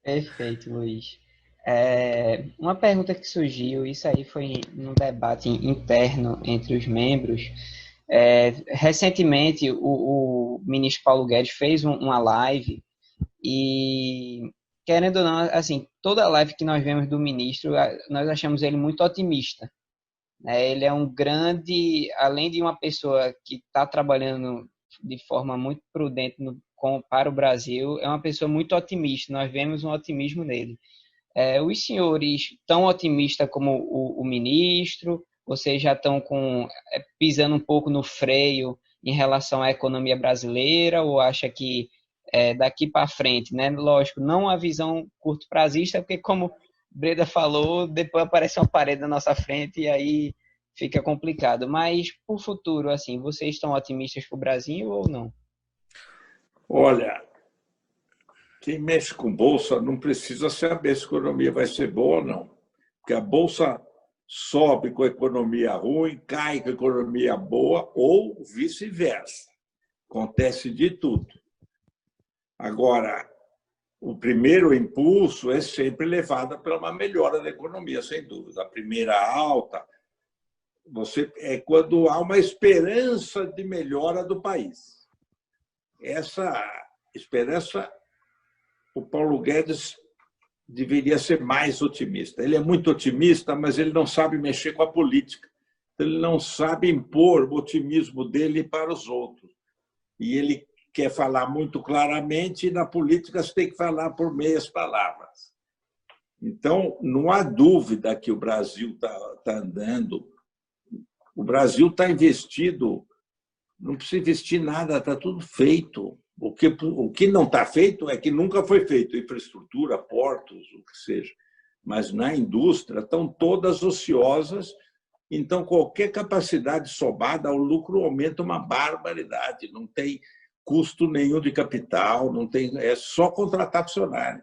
Perfeito, Luiz. Uma pergunta que surgiu, isso aí foi num debate interno entre os membros. Recentemente, o ministro Paulo Guedes fez uma live e, querendo ou não, assim, toda live que nós vemos do ministro, nós achamos ele muito otimista, né? Ele é um grande, além de uma pessoa que está trabalhando de forma muito prudente para o Brasil, é uma pessoa muito otimista. Nós vemos um otimismo nele. Os senhores tão otimistas como o ministro, vocês já estão pisando um pouco no freio em relação à economia brasileira, ou acha que daqui para frente, né? Lógico, não a visão curto prazista, porque como Breda falou, depois aparece uma parede na nossa frente e aí fica complicado. Mas para o futuro, assim, vocês estão otimistas para o Brasil ou não? Olha, quem mexe com bolsa não precisa saber se a economia vai ser boa ou não. Porque a bolsa sobe com a economia ruim, cai com a economia boa ou vice-versa. Acontece de tudo. Agora, o primeiro impulso é sempre levado pela uma melhora da economia, sem dúvida. A primeira alta é quando há uma esperança de melhora do país. Essa esperança, o Paulo Guedes deveria ser mais otimista. Ele é muito otimista, mas ele não sabe mexer com a política. Ele não sabe impor o otimismo dele para os outros. E ele quer falar muito claramente, e na política você tem que falar por meias palavras. Então, não há dúvida que o Brasil está andando. O Brasil está investido, não precisa investir nada, está tudo feito. O que não está feito é que nunca foi feito, infraestrutura, portos, o que seja. Mas na indústria estão todas ociosas, então qualquer capacidade somada, o lucro aumenta uma barbaridade, não tem custo nenhum de capital, não tem, é só contratar funcionário.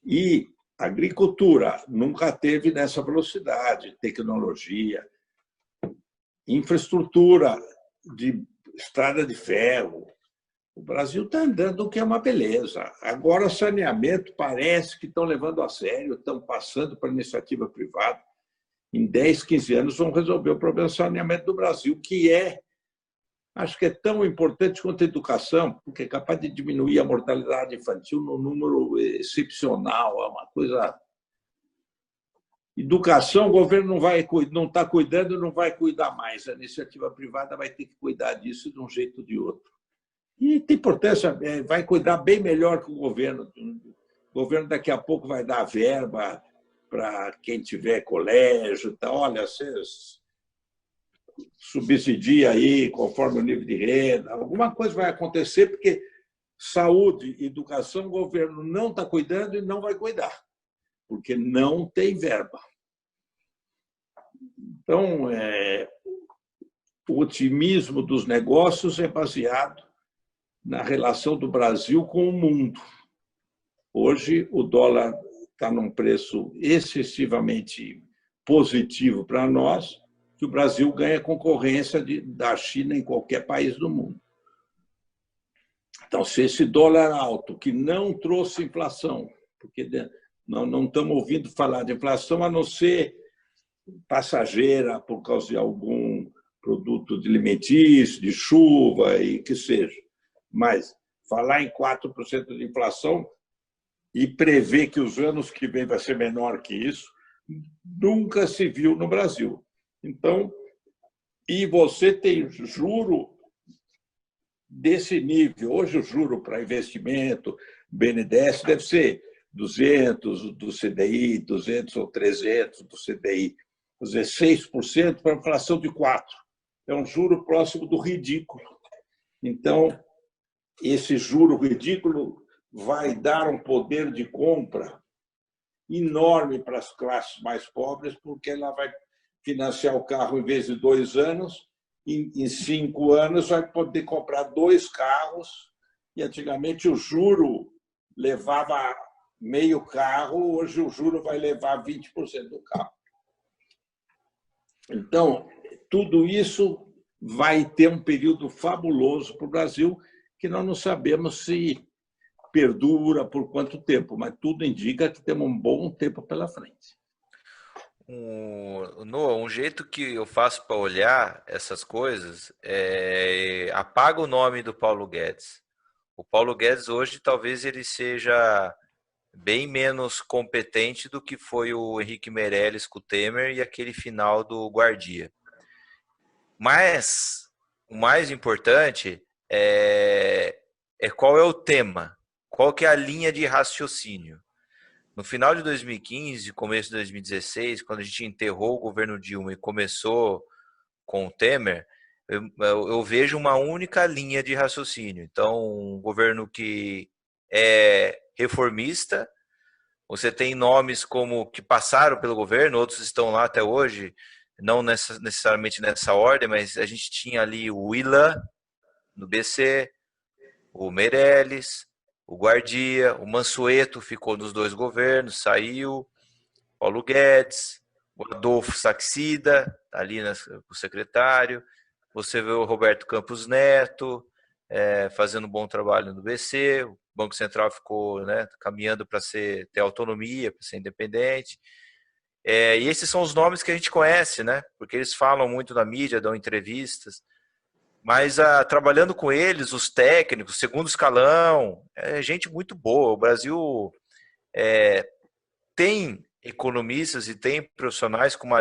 E a agricultura nunca teve nessa velocidade, tecnologia, infraestrutura de estrada de ferro. O Brasil está andando, o que é uma beleza. Agora, saneamento parece que estão levando a sério, estão passando para a iniciativa privada. Em 10, 15 anos vão resolver o problema do saneamento do Brasil, que acho que é tão importante quanto a educação, porque é capaz de diminuir a mortalidade infantil num número excepcional, é uma coisa. Educação, o governo não está cuidando, não vai cuidar mais. A iniciativa privada vai ter que cuidar disso de um jeito ou de outro. E tem importância, vai cuidar bem melhor que o governo. O governo daqui a pouco vai dar verba para quem tiver colégio. Tá? Olha, vocês subsidia aí conforme o nível de renda. Alguma coisa vai acontecer, porque saúde e educação o governo não está cuidando e não vai cuidar, porque não tem verba. Então, o otimismo dos negócios é baseado na relação do Brasil com o mundo. Hoje, o dólar está num preço excessivamente positivo para nós, que o Brasil ganha concorrência da China em qualquer país do mundo. Então, se esse dólar alto, que não trouxe inflação, porque não estamos ouvindo falar de inflação, a não ser passageira por causa de algum produto de alimentício, de chuva e que seja. Mas falar em 4% de inflação e prever que os anos que vêm vai ser menor que isso, nunca se viu no Brasil. Então, e você tem juro desse nível. Hoje o juro para investimento, BNDES, deve ser 200 do CDI, 200 ou 300 do CDI. Quer dizer, 6% para a inflação de 4%. É um juro próximo do ridículo. Então, esse juro ridículo vai dar um poder de compra enorme para as classes mais pobres, porque ela vai financiar o carro em vez de 2 anos, em 5 anos vai poder comprar 2 carros, e antigamente o juro levava meio carro, hoje o juro vai levar 20% do carro. Então, tudo isso vai ter um período fabuloso para o Brasil, que nós não sabemos se perdura por quanto tempo, mas tudo indica que temos um bom tempo pela frente. Noah, um jeito que eu faço para olhar essas coisas é apaga o nome do Paulo Guedes. O Paulo Guedes hoje talvez ele seja bem menos competente do que foi o Henrique Meirelles com o Temer e aquele final do Guardia. Mas o mais importante é qual é o tema, qual que é a linha de raciocínio. No final de 2015, começo de 2016, quando a gente enterrou o governo Dilma e começou com o Temer, eu vejo uma única linha de raciocínio. Então, um governo que é reformista, você tem nomes como que passaram pelo governo, outros estão lá até hoje, não necessariamente nessa ordem, mas a gente tinha ali o Ilan no BC, o Meirelles, o Guardia, o Mansueto ficou nos dois governos, saiu, Paulo Guedes, o Adolfo Saxida, ali o secretário, você vê o Roberto Campos Neto fazendo um bom trabalho no BC, o Banco Central ficou caminhando para ter autonomia, para ser independente. E esses são os nomes que a gente conhece, né? Porque eles falam muito na mídia, dão entrevistas. Mas trabalhando com eles, os técnicos, segundo escalão, é gente muito boa. O Brasil tem economistas e tem profissionais com uma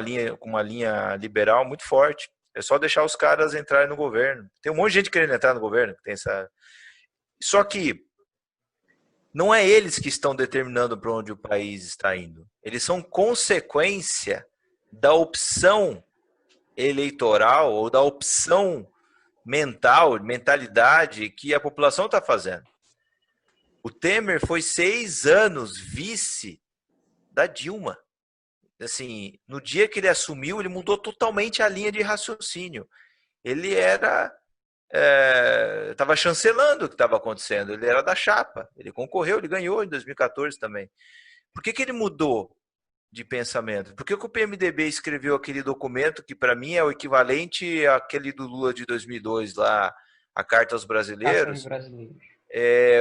linha liberal muito forte. É só deixar os caras entrarem no governo. Tem um monte de gente querendo entrar no governo. Só que não é eles que estão determinando para onde o país está indo. Eles são consequência da opção eleitoral ou da opção mentalidade que a população está fazendo. O Temer foi 6 anos vice da Dilma. Assim, no dia que ele assumiu, ele mudou totalmente a linha de raciocínio. Ele estava chancelando o que estava acontecendo. Ele era da chapa. Ele concorreu, ele ganhou em 2014 também. Por que ele mudou de pensamento? Por que o PMDB escreveu aquele documento que para mim é o equivalente àquele do Lula de 2002 lá, a Carta aos Brasileiros?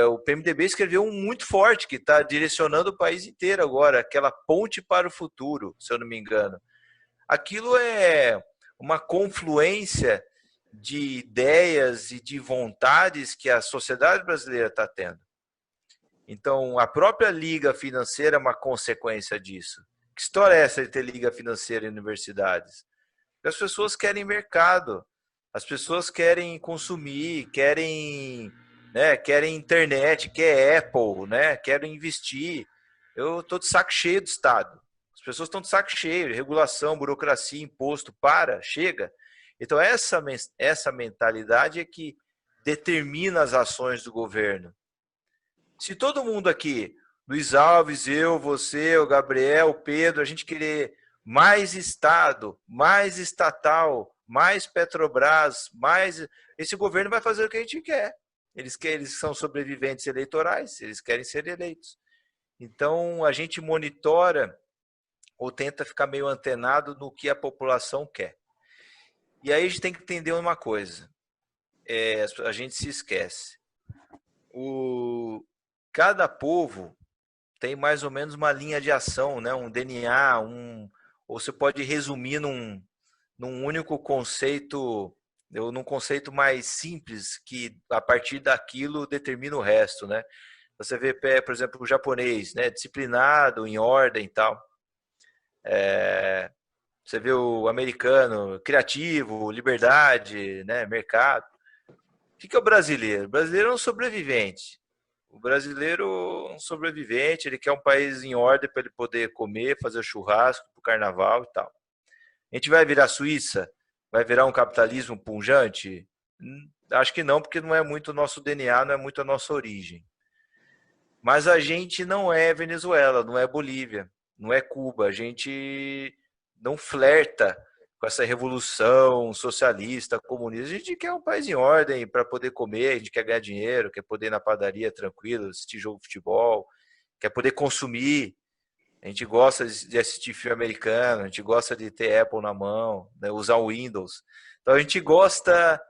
O PMDB escreveu um muito forte que está direcionando o país inteiro agora, aquela ponte para o futuro, se eu não me engano. Aquilo é uma confluência de ideias e de vontades que a sociedade brasileira está tendo. Então, a própria liga financeira é uma consequência disso. Que história é essa de ter liga financeira em universidades? As pessoas querem mercado, as pessoas querem consumir, querem internet, quer Apple, querem investir. Eu estou de saco cheio do Estado. As pessoas estão de saco cheio, regulação, burocracia, imposto, chega. Então essa mentalidade é que determina as ações do governo. Se todo mundo aqui, Luiz Alves, eu, você, o Gabriel, o Pedro, a gente querer mais Estado, mais estatal, mais Petrobras, esse governo vai fazer o que a gente quer. Eles são sobreviventes eleitorais, eles querem ser eleitos. Então, a gente monitora ou tenta ficar meio antenado no que a população quer. E aí a gente tem que entender uma coisa. A gente se esquece. Cada povo tem mais ou menos uma linha de ação, um DNA, ou você pode resumir num único conceito, num conceito mais simples, que a partir daquilo determina o resto, né? Você vê, por exemplo, o japonês, disciplinado, em ordem e tal. Você vê o americano, criativo, liberdade, mercado. O que é o brasileiro? O brasileiro é um sobrevivente. O brasileiro é um sobrevivente, ele quer um país em ordem para ele poder comer, fazer o churrasco para o carnaval e tal. A gente vai virar Suíça? Vai virar um capitalismo pujante? Acho que não, porque não é muito o nosso DNA, não é muito a nossa origem. Mas a gente não é Venezuela, não é Bolívia, não é Cuba. A gente não flerta com essa revolução socialista, comunista. A gente quer um país em ordem para poder comer, a gente quer ganhar dinheiro, quer poder ir na padaria tranquilo, assistir jogo de futebol, quer poder consumir. A gente gosta de assistir filme americano, a gente gosta de ter Apple na mão, usar o Windows. Então a gente gosta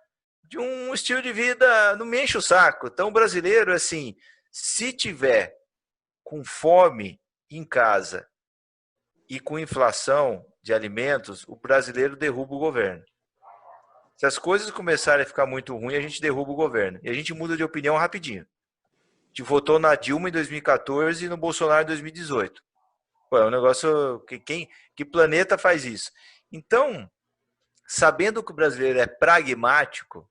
de um estilo de vida, não me enche o saco. Então o brasileiro, assim, Se tiver com fome em casa e com inflação de alimentos, o brasileiro derruba o governo. Se as coisas começarem a ficar muito ruins, a gente derruba o governo. E a gente muda de opinião rapidinho. A gente votou na Dilma em 2014 e no Bolsonaro em 2018. Pô, é um negócio... Que planeta faz isso? Então, sabendo que o brasileiro é pragmático,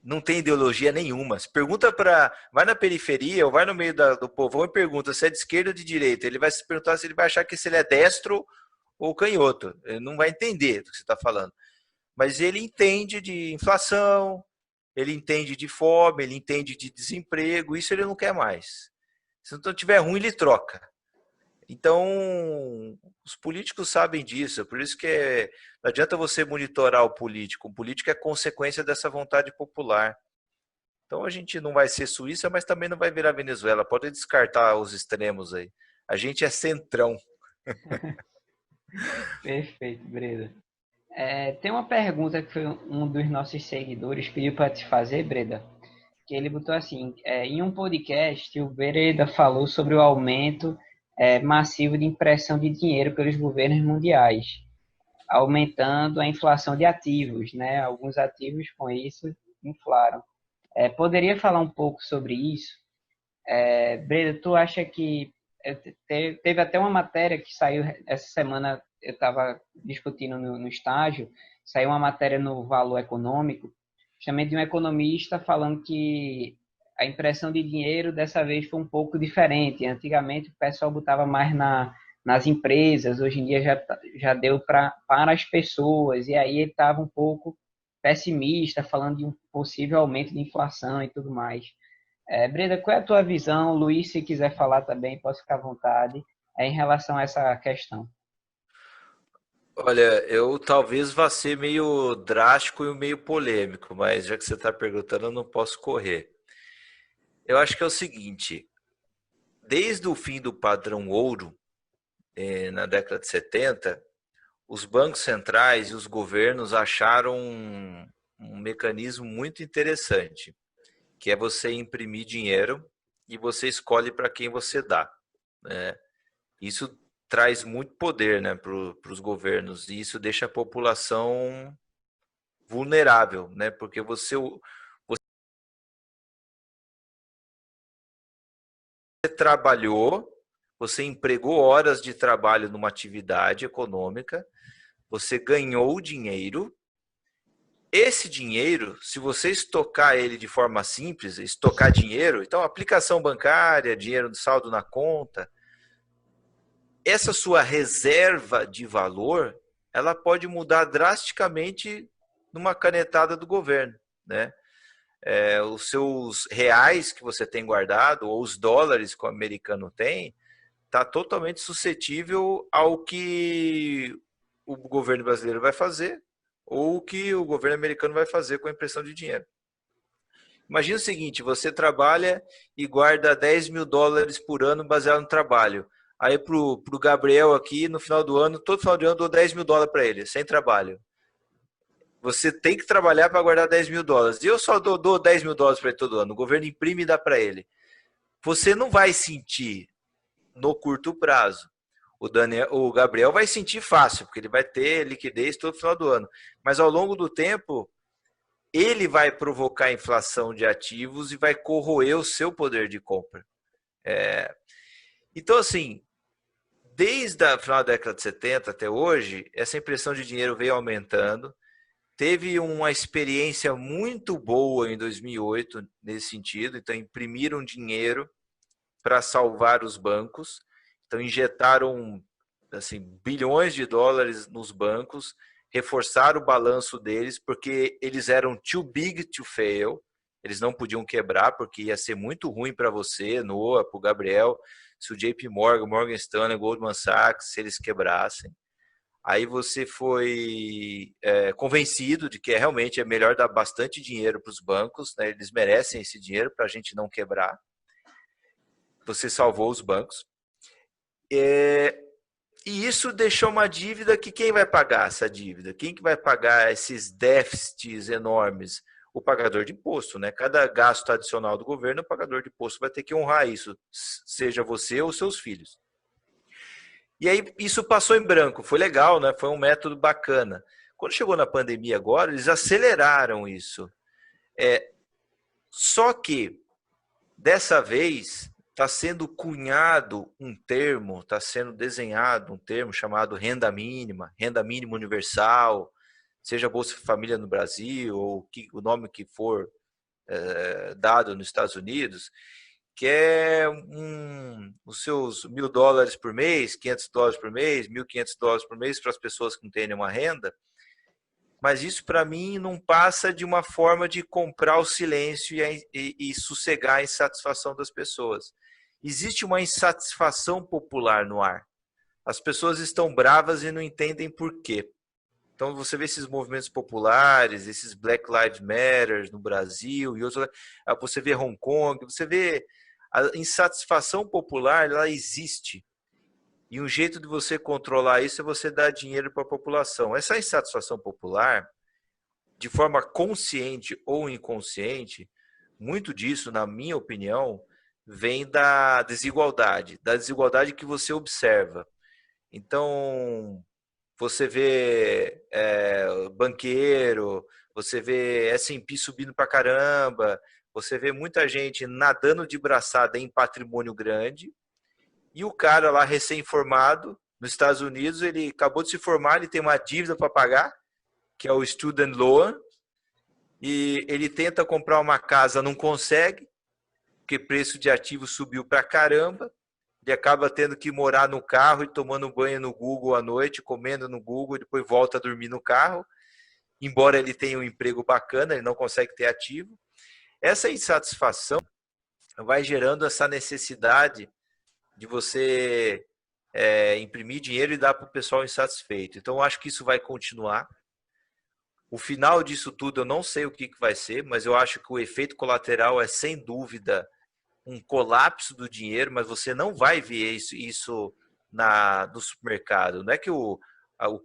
não tem ideologia nenhuma. Se pergunta para... Vai na periferia ou vai no meio do povão e pergunta se é de esquerda ou de direita. Ele vai se perguntar se ele vai achar que se ele é destro ou canhoto. Ele não vai entender do que você está falando. Mas ele entende de inflação, ele entende de fome, ele entende de desemprego, isso ele não quer mais. Se não tiver ruim, ele troca. Então, os políticos sabem disso, por isso que não adianta você monitorar o político é consequência dessa vontade popular. Então a gente não vai ser Suíça, mas também não vai virar Venezuela, pode descartar os extremos aí. A gente é centrão. Perfeito, Breda. Tem uma pergunta que foi um dos nossos seguidores pediu para te fazer, Breda, que ele botou assim, em um podcast o Breda falou sobre o aumento massivo de impressão de dinheiro pelos governos mundiais, aumentando a inflação de ativos, né? Alguns ativos com isso inflaram. Poderia falar um pouco sobre isso? Breda, tu acha que teve até uma matéria que saiu essa semana, eu estava discutindo no estágio, saiu uma matéria no Valor Econômico, justamente de um economista falando que a impressão de dinheiro dessa vez foi um pouco diferente. Antigamente o pessoal botava mais nas empresas, hoje em dia já deu para as pessoas, e aí ele estava um pouco pessimista, falando de um possível aumento de inflação e tudo mais. Breda, qual é a tua visão? Luiz, se quiser falar também, pode ficar à vontade, em relação a essa questão. Olha, eu talvez vá ser meio drástico e meio polêmico, mas já que você está perguntando, eu não posso correr. Eu acho que é o seguinte, desde o fim do padrão ouro, na década de 70, os bancos centrais e os governos acharam um mecanismo muito interessante, que é você imprimir dinheiro e você escolhe para quem você dá, né? Isso traz muito poder, né, para os governos, e isso deixa a população vulnerável, né, porque você trabalhou, você empregou horas de trabalho numa atividade econômica, você ganhou dinheiro. Esse dinheiro, se você estocar ele de forma simples, estocar dinheiro, então aplicação bancária, dinheiro de saldo na conta, essa sua reserva de valor, ela pode mudar drasticamente numa canetada do governo, né? Os seus reais que você tem guardado, ou os dólares que o americano tem, está totalmente suscetível ao que o governo brasileiro vai fazer ou o que o governo americano vai fazer com a impressão de dinheiro. Imagina o seguinte, você trabalha e guarda 10 mil dólares por ano baseado no trabalho. Aí pro Gabriel aqui, no final do ano, todo final de ano eu dou 10 mil dólares para ele, sem trabalho. Você tem que trabalhar para guardar 10 mil dólares. E eu só dou 10 mil dólares para ele todo ano. O governo imprime e dá para ele. Você não vai sentir no curto prazo. O Gabriel vai sentir fácil, porque ele vai ter liquidez todo final do ano. Mas ao longo do tempo, ele vai provocar inflação de ativos e vai corroer o seu poder de compra. Então, assim, desde a final da década de 70 até hoje, essa impressão de dinheiro veio aumentando. Teve uma experiência muito boa em 2008 nesse sentido. Então, imprimiram dinheiro para salvar os bancos. Então, injetaram assim, bilhões de dólares nos bancos, reforçaram o balanço deles, porque eles eram too big to fail. Eles não podiam quebrar, porque ia ser muito ruim para você, Noah, para o Gabriel, se o JP Morgan, Morgan Stanley, Goldman Sachs, se eles quebrassem. Aí você foi convencido de que realmente é melhor dar bastante dinheiro para os bancos, né? Eles merecem esse dinheiro para a gente não quebrar. Você salvou os bancos. E isso deixou uma dívida que quem vai pagar essa dívida? Quem que vai pagar esses déficits enormes? o pagador de imposto, né? Cada gasto adicional do governo, o pagador de imposto vai ter que honrar isso, seja você ou seus filhos. E aí isso passou em branco, foi legal, né? Foi um método bacana. Quando chegou na pandemia agora, eles aceleraram isso. Só que, dessa vez, está sendo cunhado um termo, está sendo desenhado um termo chamado renda mínima universal, seja Bolsa Família no Brasil, ou o nome que for dado nos Estados Unidos, que é os seus $1.000 por mês, $500 por mês, $1.500 por mês para as pessoas que não têm nenhuma renda. Mas isso, para mim, não passa de uma forma de comprar o silêncio e sossegar a insatisfação das pessoas. Existe uma insatisfação popular no ar. As pessoas estão bravas e não entendem por quê. Então, você vê esses movimentos populares, esses Black Lives Matter no Brasil, e outros, você vê Hong Kong, você vê a insatisfação popular, ela existe. E um jeito de você controlar isso é você dar dinheiro para a população. Essa insatisfação popular, de forma consciente ou inconsciente, muito disso, na minha opinião, vem da desigualdade que você observa. Então, você vê banqueiro, você vê S&P subindo para caramba, você vê muita gente nadando de braçada em patrimônio grande, e o cara lá recém-formado, nos Estados Unidos, ele acabou de se formar, ele tem uma dívida para pagar, que é o Student Loan, e ele tenta comprar uma casa, não consegue, porque o preço de ativo subiu para caramba, ele acaba tendo que morar no carro e tomando banho no Google à noite, comendo no Google, e depois volta a dormir no carro, embora ele tenha um emprego bacana, ele não consegue ter ativo. Essa insatisfação vai gerando essa necessidade de você imprimir dinheiro e dar para o pessoal insatisfeito. Então, eu acho que isso vai continuar. O final disso tudo eu não sei o que vai ser, mas eu acho que o efeito colateral é, sem dúvida, um colapso do dinheiro, mas você não vai ver isso no supermercado. Não é que o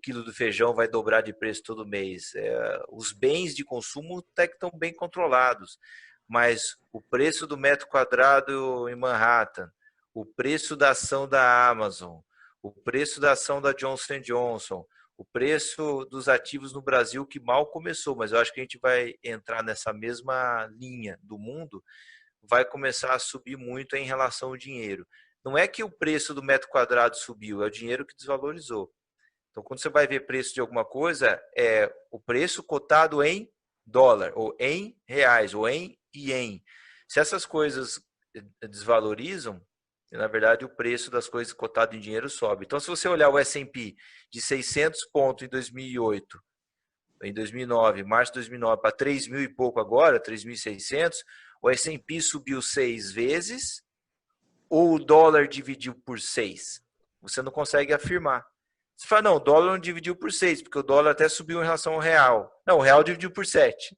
quilo do feijão vai dobrar de preço todo mês. Os bens de consumo até que estão bem controlados, mas o preço do metro quadrado em Manhattan, o preço da ação da Amazon, o preço da ação da Johnson & Johnson, o preço dos ativos no Brasil, que mal começou, mas eu acho que a gente vai entrar nessa mesma linha do mundo, vai começar a subir muito em relação ao dinheiro. Não é que o preço do metro quadrado subiu, é o dinheiro que desvalorizou. Então, quando você vai ver preço de alguma coisa, é o preço cotado em dólar, ou em reais, ou em ien. Se essas coisas desvalorizam, na verdade, o preço das coisas cotado em dinheiro sobe. Então, se você olhar o S&P de 600 pontos em 2008, em 2009, março de 2009, para 3.000 e pouco agora, 3.600, o S&P subiu 6 vezes, ou o dólar dividiu por 6? Você não consegue afirmar. Você fala, não, o dólar não dividiu por 6, porque o dólar até subiu em relação ao real. Não, o real dividiu por 7.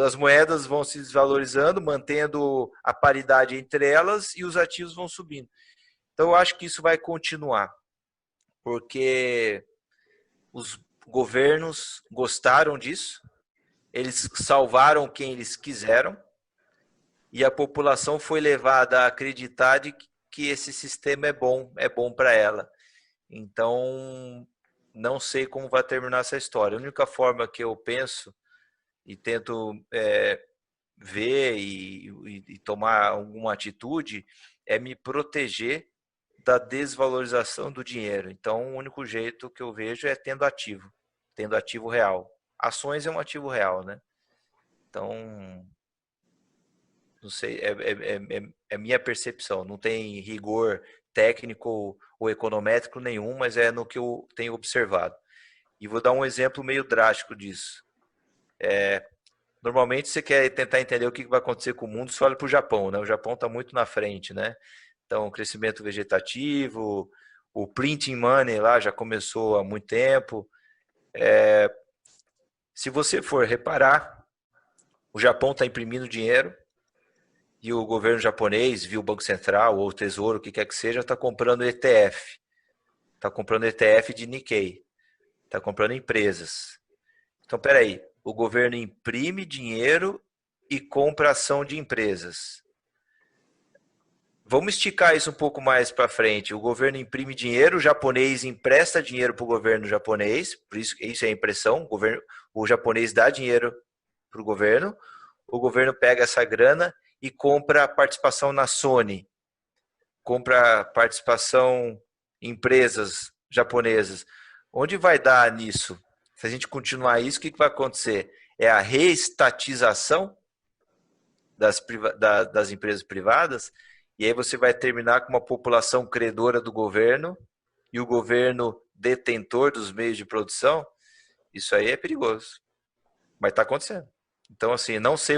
As moedas vão se desvalorizando, mantendo a paridade entre elas, e os ativos vão subindo. Então, eu acho que isso vai continuar, porque os governos gostaram disso, eles salvaram quem eles quiseram, e a população foi levada a acreditar que esse sistema é bom para ela. Então, não sei como vai terminar essa história. A única forma que eu penso e tento ver e tomar alguma atitude é me proteger da desvalorização do dinheiro. Então, o único jeito que eu vejo é tendo ativo real. Ações é um ativo real, né? Então, não sei, é minha percepção. Não tem rigor técnico ou econométrico nenhum, mas é no que eu tenho observado. E vou dar um exemplo meio drástico disso. Normalmente você quer tentar entender o que vai acontecer com o mundo, você olha para o Japão, né? O Japão está muito na frente, né? Então, crescimento vegetativo, o printing money lá já começou há muito tempo. Se você for reparar, o Japão está imprimindo dinheiro e o governo japonês, via o Banco Central ou o Tesouro, o que quer que seja, está comprando ETF. Está comprando ETF de Nikkei. Está comprando empresas. Então, peraí. o governo imprime dinheiro e compra ação de empresas. Vamos esticar isso um pouco mais para frente. O governo imprime dinheiro, o japonês empresta dinheiro para o governo japonês, por isso é a impressão, o japonês dá dinheiro para o governo pega essa grana e compra participação na Sony, compra participação em empresas japonesas. Onde vai dar nisso? Se a gente continuar isso, o que vai acontecer? É a reestatização das empresas privadas, e aí você vai terminar com uma população credora do governo e o governo detentor dos meios de produção. Isso aí é perigoso. Mas está acontecendo. Então, assim, não sei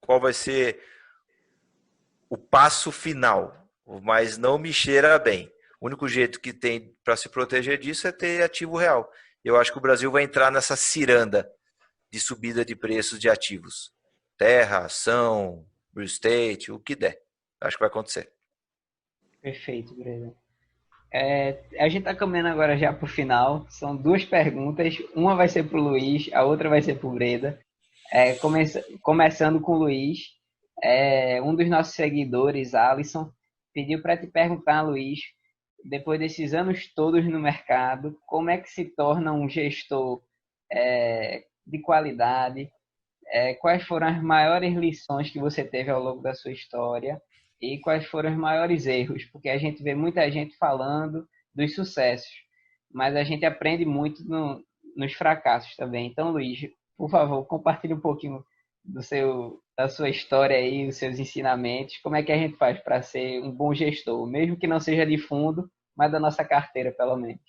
qual vai ser o passo final, mas não me cheira bem. O único jeito que tem para se proteger disso é ter ativo real. Eu acho que o Brasil vai entrar nessa ciranda de subida de preços de ativos. Terra, ação, real estate, o que der. Acho que vai acontecer. Perfeito, Breda. A gente está caminhando agora já para o final. São 2 perguntas. Uma vai ser para o Luiz, a outra vai ser para o Breda. Começando com o Luiz. Um dos nossos seguidores, Alisson, pediu para te perguntar, Luiz, depois desses anos todos no mercado, como é que se torna um gestor de qualidade? Quais foram as maiores lições que você teve ao longo da sua história? E quais foram os maiores erros? Porque a gente vê muita gente falando dos sucessos, mas a gente aprende muito nos fracassos também. Então, Luiz, por favor, compartilhe um pouquinho da sua história aí, dos seus ensinamentos. Como é que a gente faz para ser um bom gestor, mesmo que não seja de fundo, mas da nossa carteira, pelo menos?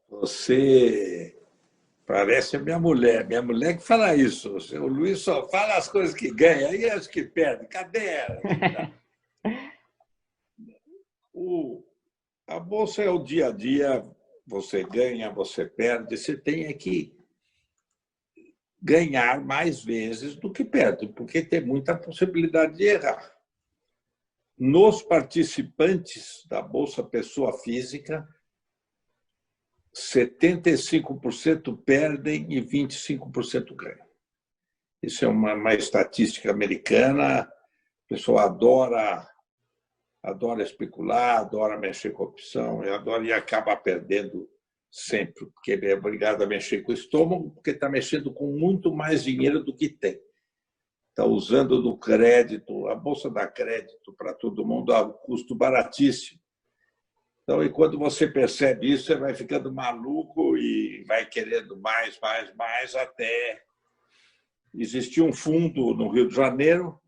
Você parece a minha mulher. Minha mulher que fala isso. O Luiz só fala as coisas que ganha, aí as que perde. Cadê ela? A bolsa é o dia a dia, você ganha, você perde, você tem que ganhar mais vezes do que perde, porque tem muita possibilidade de errar. Nos participantes da Bolsa Pessoa Física, 75% perdem e 25% ganham. Isso é uma estatística americana. A pessoa adora especular, adora mexer com opção, e acaba perdendo sempre, porque ele é obrigado a mexer com o estômago, porque está mexendo com muito mais dinheiro do que tem. Está usando do crédito, a bolsa dá crédito para todo mundo a um custo baratíssimo. Então, e quando você percebe isso, você vai ficando maluco e vai querendo mais, até existia um fundo no Rio de Janeiro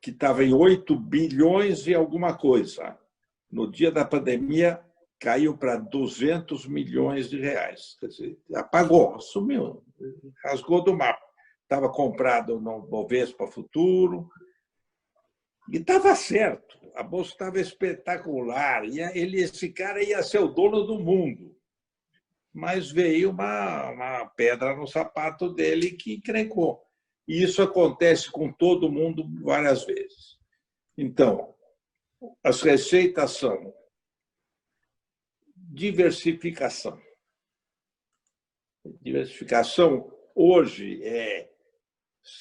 que estava em 8 bilhões e alguma coisa. No dia da pandemia, caiu para 200 milhões de reais. Quer dizer, apagou, sumiu, rasgou do mapa. Estava comprado no Bovespa Futuro e estava certo. A bolsa estava espetacular. Esse cara ia ser o dono do mundo. Mas veio uma pedra no sapato dele que encrencou. E isso acontece com todo mundo várias vezes. Então, as receitas são diversificação. Diversificação hoje é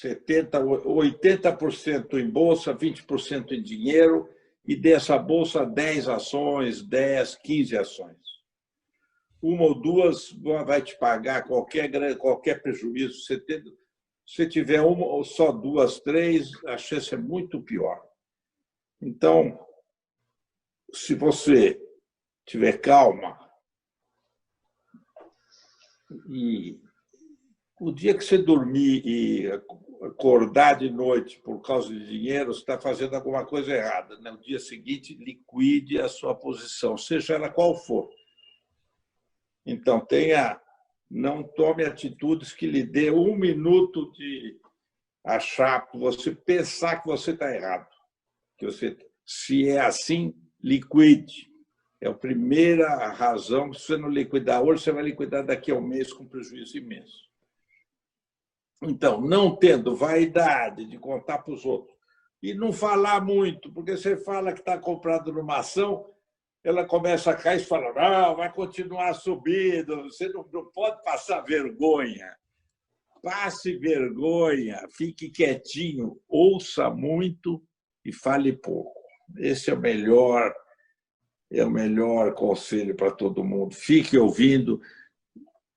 80% em bolsa, 20% em dinheiro, e dessa bolsa 10 ações, 10, 15 ações. Uma ou duas vai te pagar qualquer prejuízo. Se tiver uma ou só 2, 3, a chance é muito pior. Então, se você tiver calma e o dia que você dormir e acordar de noite por causa de dinheiro, você está fazendo alguma coisa errada. No dia seguinte, liquide a sua posição, seja ela qual for. Então, não tome atitudes que lhe dê 1 minuto de achar, você pensar que você está errado. Se é assim, liquide. É a primeira razão. Se você não liquidar hoje, você vai liquidar daqui a um mês com prejuízo imenso. Então, não tendo vaidade de contar para os outros e não falar muito, porque você fala que está comprado numa ação, ela começa a cair e fala, não, vai continuar subindo, você não pode passar vergonha. passe vergonha, fique quietinho, ouça muito e fale pouco. Esse é o melhor conselho para todo mundo. Fique ouvindo,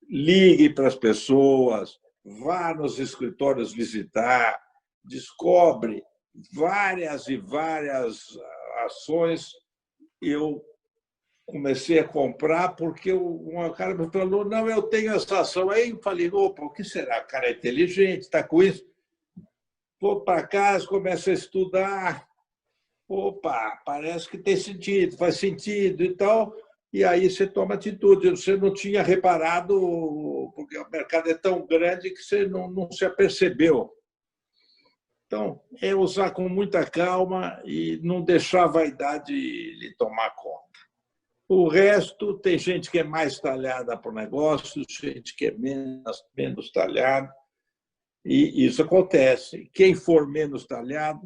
ligue para as pessoas, vá nos escritórios visitar, descobre várias e várias ações. Eu comecei a comprar porque um cara me falou, não, eu tenho essa ação. Aí eu falei, opa, o que será? O cara é inteligente, está com isso. Vou para casa, começo a estudar. Opa, parece que tem sentido, faz sentido e tal. E aí você toma atitude. Você não tinha reparado, porque o mercado é tão grande que você não se apercebeu. Então, é usar com muita calma e não deixar a vaidade lhe tomar conta. O resto, tem gente que é mais talhada para o negócio, gente que é menos talhada, e isso acontece. Quem for menos talhado,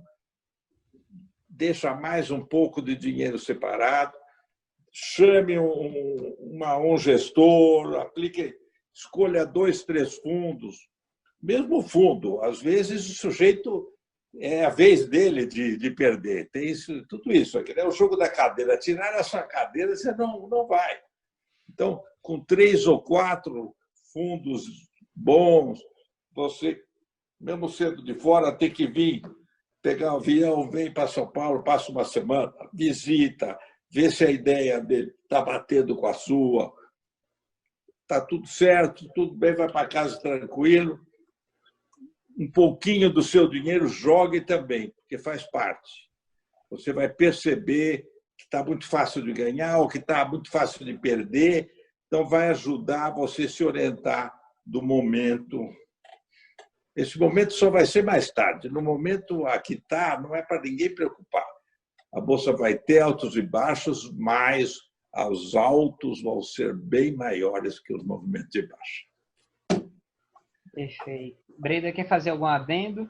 deixa mais um pouco de dinheiro separado, chame um gestor, aplique, escolha 2, 3 fundos, mesmo fundo. Às vezes o sujeito é a vez dele de perder. Tem isso, tudo isso aqui, né? O jogo da cadeira. Tirar a sua cadeira, você não vai. Então, com 3 ou 4 fundos bons, você, mesmo sendo de fora, tem que vir, pegar um avião, vem para São Paulo, passa uma semana, visita, vê se a ideia dele está batendo com a sua, está tudo certo, tudo bem, vai para casa tranquilo. Um pouquinho do seu dinheiro jogue também, porque faz parte. Você vai perceber que está muito fácil de ganhar ou que está muito fácil de perder, então vai ajudar você a se orientar do momento. Esse momento só vai ser mais tarde. No momento aqui está, não é para ninguém preocupar. A Bolsa vai ter altos e baixos, mas os altos vão ser bem maiores que os movimentos de baixa. Perfeito. Breda, quer fazer algum adendo?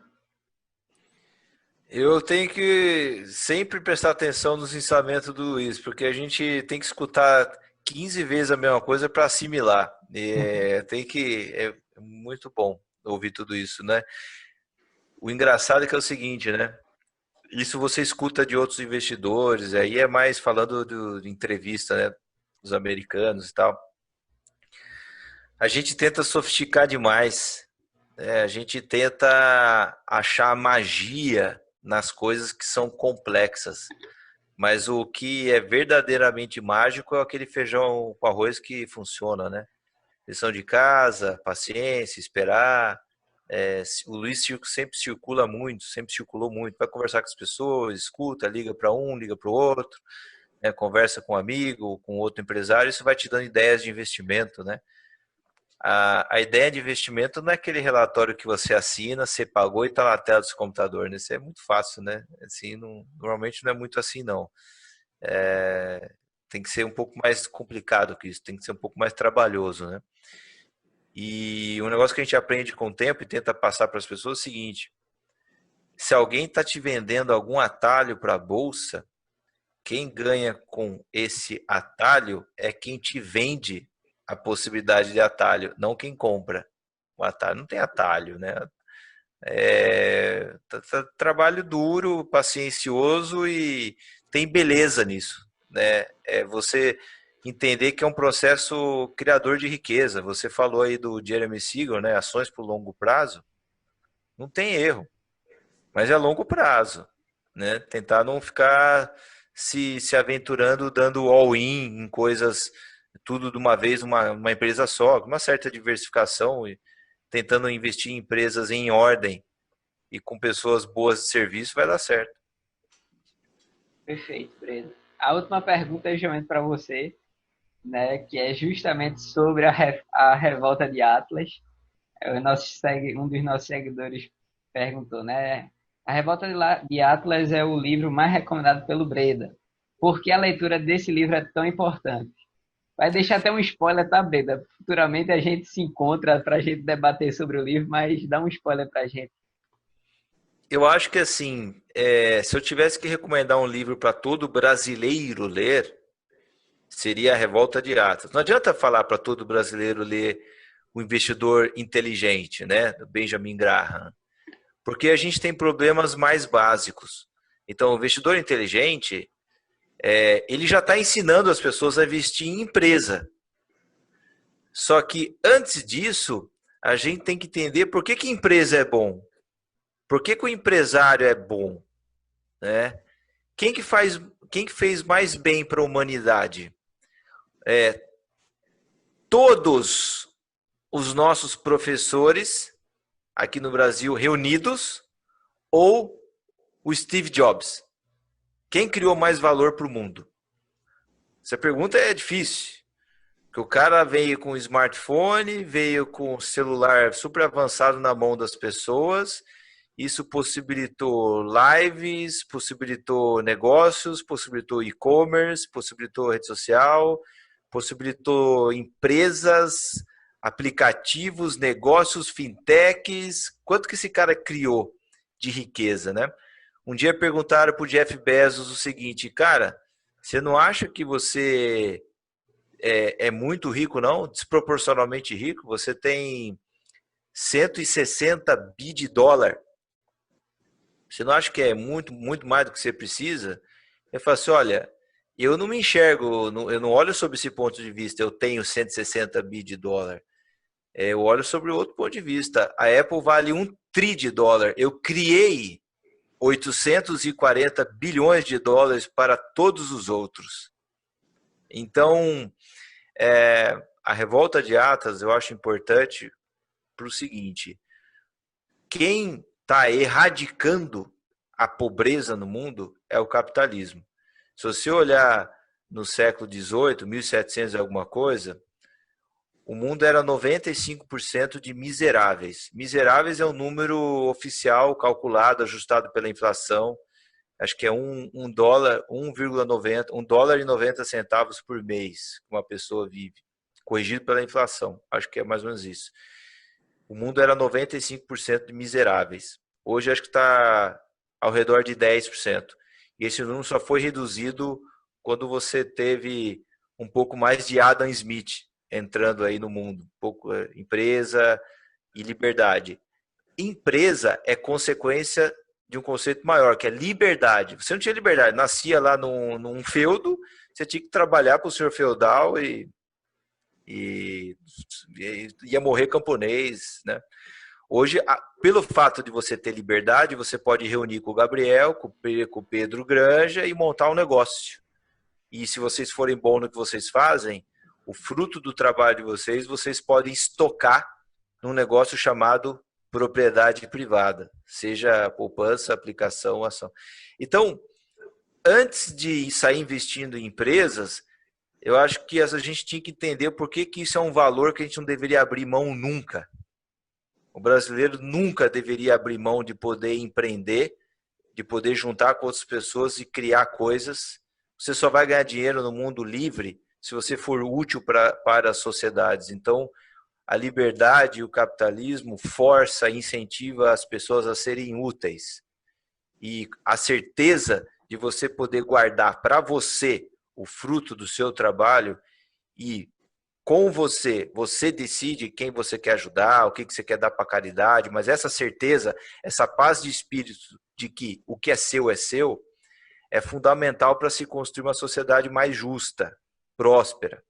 Eu tenho que sempre prestar atenção nos ensinamentos do Luiz, porque a gente tem que escutar 15 vezes a mesma coisa para assimilar. É muito bom ouvir tudo isso, né? O engraçado é que é o seguinte, né? Isso você escuta de outros investidores, aí é mais falando de entrevista, né? Dos americanos e tal. A gente tenta sofisticar demais, né? A gente tenta achar magia nas coisas que são complexas. Mas o que é verdadeiramente mágico é aquele feijão com arroz que funciona, né? Lição de casa, paciência, esperar. O Luiz sempre circula muito, sempre circulou muito. Vai conversar com as pessoas, escuta, liga para um, liga para o outro, né? Conversa com um amigo, com outro empresário. Isso vai te dando ideias de investimento, né? A ideia de investimento não é aquele relatório que você assina, você pagou e está na tela do seu computador, né? Isso é muito fácil, né? Assim, normalmente não é muito assim, não. Tem que ser um pouco mais complicado que isso, tem que ser um pouco mais trabalhoso, né? E um negócio que a gente aprende com o tempo e tenta passar para as pessoas é o seguinte: se alguém está te vendendo algum atalho para a bolsa, quem ganha com esse atalho é quem te vende a possibilidade de atalho, não quem compra. O atalho não tem atalho, né? Trabalho duro, paciencioso e tem beleza nisso, né? Você entender que é um processo criador de riqueza. Você falou aí do Jeremy Siegel, né? Ações por longo prazo. Não tem erro, mas é longo prazo, né? Tentar não ficar se aventurando, dando all-in em coisas, tudo de uma vez, uma empresa só, com uma certa diversificação e tentando investir em empresas em ordem e com pessoas boas de serviço, vai dar certo. Perfeito, Breno. A última pergunta é justamente para você, né, que é justamente sobre a revolta de Atlas. Um dos nossos seguidores perguntou, né? A Revolta de Atlas é o livro mais recomendado pelo Breda. Por que a leitura desse livro é tão importante? Vai deixar até um spoiler, tá, Breda? Futuramente a gente se encontra para a gente debater sobre o livro, mas dá um spoiler para a gente. Eu acho que assim, se eu tivesse que recomendar um livro para todo brasileiro ler, seria A Revolta de Atlas. Não adianta falar para todo brasileiro ler o investidor inteligente, né, do Benjamin Graham? Porque a gente tem problemas mais básicos. Então, o investidor inteligente, ele já está ensinando as pessoas a investir em empresa. Só que antes disso, a gente tem que entender por que empresa é bom. Por que o empresário é bom? Né? Quem que fez mais bem para a humanidade? Todos os nossos professores aqui no Brasil reunidos ou o Steve Jobs? Quem criou mais valor para o mundo? Essa pergunta é difícil. Porque o cara veio com smartphone, veio com celular super avançado na mão das pessoas. Isso possibilitou lives, possibilitou negócios, possibilitou e-commerce, possibilitou rede social, possibilitou empresas, aplicativos, negócios, fintechs. Quanto que esse cara criou de riqueza, né? Um dia perguntaram para o Jeff Bezos o seguinte: cara, você não acha que você é muito rico, não? Desproporcionalmente rico? Você tem 160 bi de dólar. Você não acha que é muito, muito mais do que você precisa? Eu falo assim, olha, eu não me enxergo, eu não olho sob esse ponto de vista, eu tenho 160 bi de dólar. Eu olho sobre outro ponto de vista. A Apple vale 1 tri de dólar. Eu criei 840 bilhões de dólares para todos os outros. Então, a revolta de Atas eu acho importante para o seguinte: quem está erradicando a pobreza no mundo é o capitalismo. Se você olhar no século XVIII, 1700 e alguma coisa, o mundo era 95% de miseráveis. Miseráveis é um número oficial calculado, ajustado pela inflação. Acho que é $1 e 90 centavos por mês que uma pessoa vive, corrigido pela inflação. Acho que é mais ou menos isso. O mundo era 95% de miseráveis. Hoje acho que está ao redor de 10%. E esse número só foi reduzido quando você teve um pouco mais de Adam Smith entrando aí no mundo. Um pouco empresa e liberdade. Empresa é consequência de um conceito maior, que é liberdade. Você não tinha liberdade, nascia lá num feudo, você tinha que trabalhar para o senhor feudal e ia morrer camponês, né? Hoje, pelo fato de você ter liberdade, você pode reunir com o Gabriel, com o Pedro Granja e montar um negócio. E se vocês forem bons no que vocês fazem, o fruto do trabalho de vocês podem estocar num negócio chamado propriedade privada, seja poupança, aplicação, ação. Então, antes de sair investindo em empresas, eu acho que a gente tinha que entender por que isso é um valor que a gente não deveria abrir mão nunca. O brasileiro nunca deveria abrir mão de poder empreender, de poder juntar com outras pessoas e criar coisas. Você só vai ganhar dinheiro no mundo livre se você for útil para as sociedades. Então, a liberdade e o capitalismo força e incentiva as pessoas a serem úteis. E a certeza de você poder guardar para você o fruto do seu trabalho e com você decide quem você quer ajudar, o que você quer dar para caridade, mas essa certeza, essa paz de espírito de que o que é seu, é fundamental para se construir uma sociedade mais justa, próspera.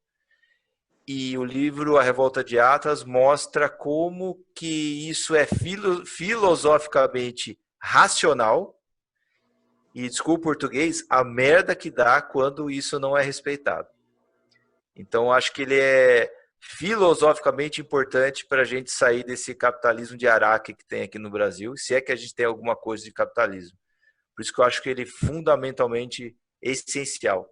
E o livro A Revolta de Atas mostra como que isso é filosoficamente racional e, desculpa o português, a merda que dá quando isso não é respeitado. Então, acho que ele é filosoficamente importante para a gente sair desse capitalismo de araque que tem aqui no Brasil, se é que a gente tem alguma coisa de capitalismo. Por isso que eu acho que ele é fundamentalmente essencial.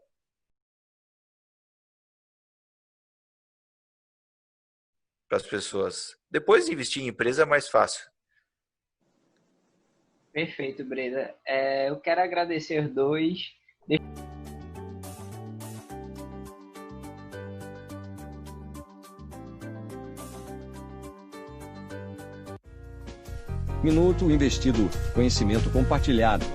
Para as pessoas. Depois de investir em empresa é mais fácil. Perfeito, Breda. Eu quero agradecer os dois. Minuto Investido, conhecimento compartilhado.